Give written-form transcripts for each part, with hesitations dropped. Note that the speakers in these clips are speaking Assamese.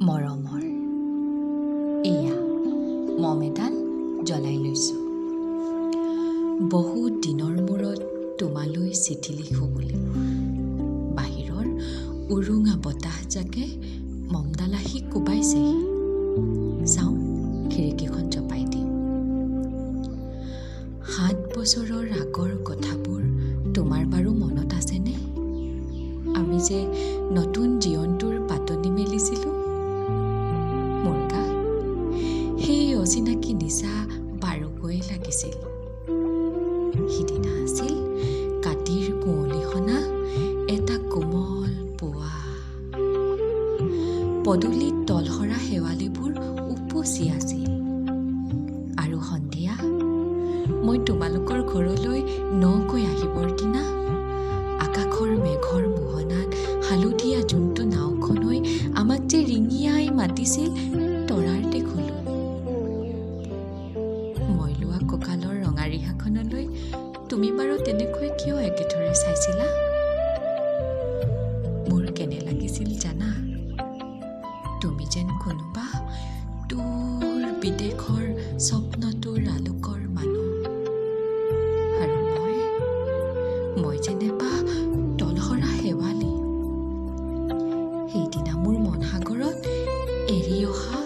মৰমৰ এয়া মম এডাল জ্বলাই লৈছোঁ। বহুত দিনৰ মূৰত তোমালৈ চিঠি লিখোঁ বুলি বাহিৰৰ উৰুঙা বতাহজাকে মমডাল আহি কোবাইছেহি। চাওঁ খিৰিকীখন জপাই দিওঁ। 7 বছৰৰ আগৰ কথাবোৰ তোমাৰ বাৰু মনত আছেনে? আমি যে নতুন জীৱনটোৰ পাতনি মেলিছিলোঁ। মোৰ গাত সেই অচিনাকি নিচা বাৰুকৈ লাগিছিল। সিদিনা আছিল কাতিৰ কুঁৱলীসনা এটা কোমল পুৱা। পদূলিত তলসৰা শেৱালিবোৰ উপচি আছিল। আৰু সন্ধিয়া মই তোমালোকৰ ঘৰলৈ নকৈ আহিবৰ দিনা আকাশৰ মেঘৰ মোহনাত হালধীয়া যোনটো নাওখন হৈ আমাক যে ৰিঙিয়াই মাতিছিল তৰাৰ দেখোঁলো। মই লোৱা কঁকালৰ ৰঙা ৰিহাখনলৈ তুমি বাৰু তেনেকৈ কিয় একেথৰে চাইছিলা? মোৰ কেনে লাগিছিল জানা? তুমি যেন কোনোবা দূৰ বিদেশৰ স্বপ্নটোৰ আলোকৰ মানুহ, আৰু মই যেনেবা তলসৰা শেৱালি। সেইদিনা মোৰ মন সাগৰত এৰি অহা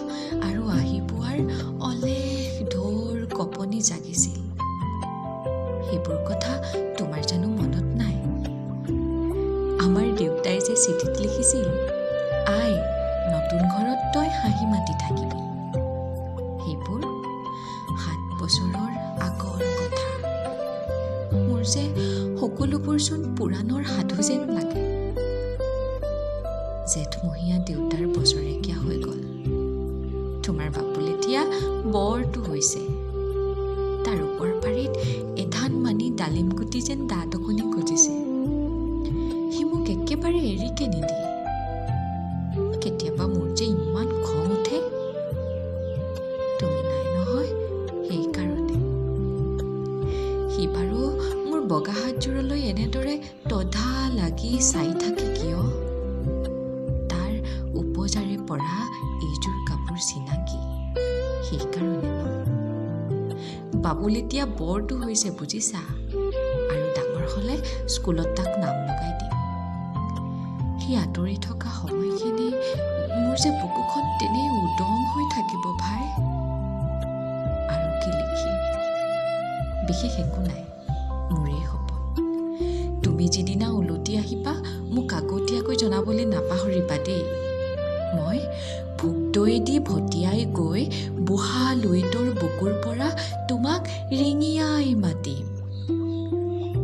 আৰু আহি পোৱাৰ অলেখ ঢৌৰ কঁপনি জাগিছিল। সেইবোৰ কথা তোমাৰ জানো মনত নাই? আমাৰ দেউতাই যে চিঠিত লিখিছিল, আই নতুন ঘৰত তই হাঁহি মাতি থাকিবি। সেইবোৰ 7 বছৰৰ আগৰ কথা। মোৰ যে সকলোবোৰচোন পুৰাণৰ সাধু যেন লাগে। জেঠমহীয়া দেউতাৰ বছৰেকীয়া হৈ গ'ল। তোমাৰ বাপুল এতিয়া বৰটো হৈছে। তাৰ ওপৰ পাৰিত এধান মানি ডালিম গুটি যেন দাঁত অকণি খুজিছে। সি মোক একেবাৰে এৰিকে নিদিয়ে। কেতিয়াবা মোৰ যে ইমান খং উঠে। তুমি নাই নহয় সেইকাৰণে। সি বাৰু মোৰ বগা হাতযোৰলৈ এনেদৰে তধা লাগি চাই থাকে কিয়? তাৰ উপজাৰে পৰা এইযোৰ কাপোৰ চিনাকি সেইকাৰণে ন? বাবুল এতিয়া বৰটো হৈছে বুজিছা। আৰু ডাঙৰ হ'লে স্কুলত তাক নাম লগাই দিম। সি আঁতৰি থকা সময়খিনি মোৰ যে বুকুখন তেনেই উদং হৈ থাকিব ভাই। আৰু কি লিখিম? বিশেষ একো নাই, মোৰেই সপোন। তুমি যিদিনা উলটি আহিবা মোক আগতীয়াকৈ জনাবলৈ নাপাহৰিবা দেই। মই ভোগদৈয়েদি ভটিয়াই গৈ বুঢ়া লুইতৰ বুকুৰ পৰা তোমাক ৰিঙিয়াই মাতিম।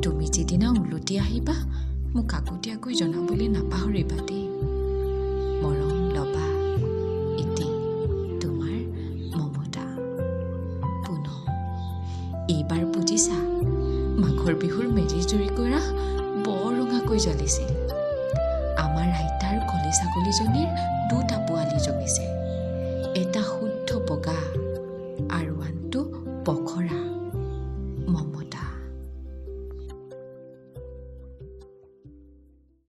তুমি যিদিনা উলটি আহিবা মোক আগতীয়াকৈ জনাবলৈ নাপাহৰিবা দেই। মৰম লবা এটি তোমাৰ মমতা পুনম। এইবাৰ বুজিছা, মাঘৰ বিহুৰ মেজি জুইকুৰা বৰ ৰঙাকৈ জ্বলিছিল। আমাৰ আইতাৰ কলি ছাগলীজনীৰ 2টা পোৱালি জগিছে। এটা শুদ্ধ বগা